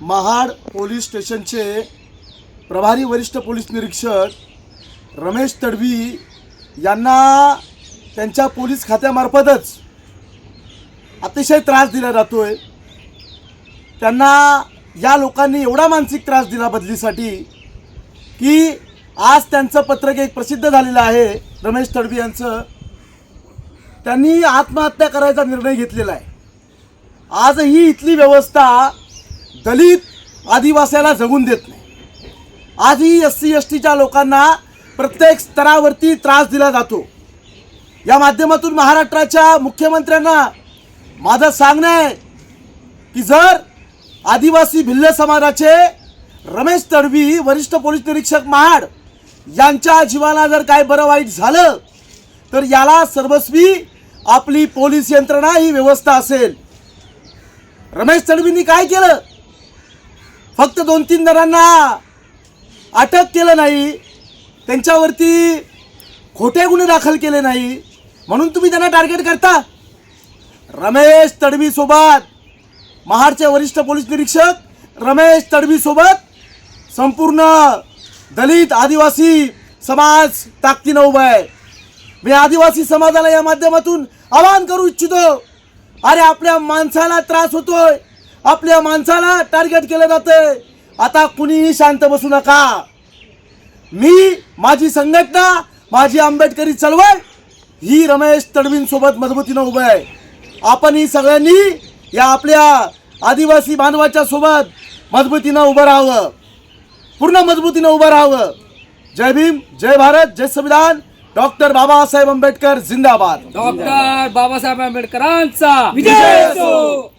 Mahad police स्टेशनचे प्रभारी वरिष्ठ पोलीस निरीक्षक रमेश तडवी यांना त्यांच्या पोलीस खात्यामार्फतच अतिशय त्रास दिला जातोय। त्यांना या लोकांनी एवढा मानसिक त्रास दिला बदलीसाठी की आज त्यांचं पत्रक एक प्रसिद्ध झालेलं आहे। रमेश तडवी यांचं त्यांनी आत्महत्या करायचा निर्णय घेतलेला आहे। आजही इथली व्यवस्था दलित आदिवासीला जगून देत नाही। आजही SC STच्या लोकांना प्रत्येक स्तरावरती त्रास दिला जातो। या माध्यमातून महाराष्ट्राच्या मुख्यमंत्र्यांना माझं सांगणं आहे की जर आदिवासी भिल्ल समाजाचे रमेश तडवी वरिष्ठ पोलीस निरीक्षक महाड यांच्या जीवाला जर काय बरं वाईट झालं तर याला सर्वस्वी आपली पोलीस यंत्रणा ही व्यवस्था असेल। रमेश तडवींनी काय केलं? फक्त 2-3 जणांना अटक केलं नाही, त्यांच्यावरती खोटे गुन्हे दाखल केले नाही म्हणून तुम्ही त्यांना टार्गेट करता। रमेश तडवी सोबत महाडचे वरिष्ठ पोलीस निरीक्षक रमेश तडवी सोबत संपूर्ण दलित आदिवासी समाज ताकदीनं उभा आहे। मी आदिवासी समाजाला या माध्यमातून आवाहन करू इच्छितो, अरे आपल्या माणसाला त्रास होतोय, आपल्या माणसाला टार्गेट केलं जातंय, आता कुणीही शांत बसू नका। माझी संघटना, माझी आंबेडकरी चळवळ ही रमेश तडवींसोबत मजबूतीनं उभं आहे। आपण ही सगळ्यांनी या आपल्या आदिवासी बांधवाच्या सोबत मजबूतीनं उभं राहावं, पूर्ण मजबूतीनं उभं राहावं। जय भीम, जय भारत, जय संविधान। डॉक्टर बाबासाहेब आंबेडकर जिंदाबाद। डॉक्टर बाबासाहेब आंबेडकरांचा विजय असो।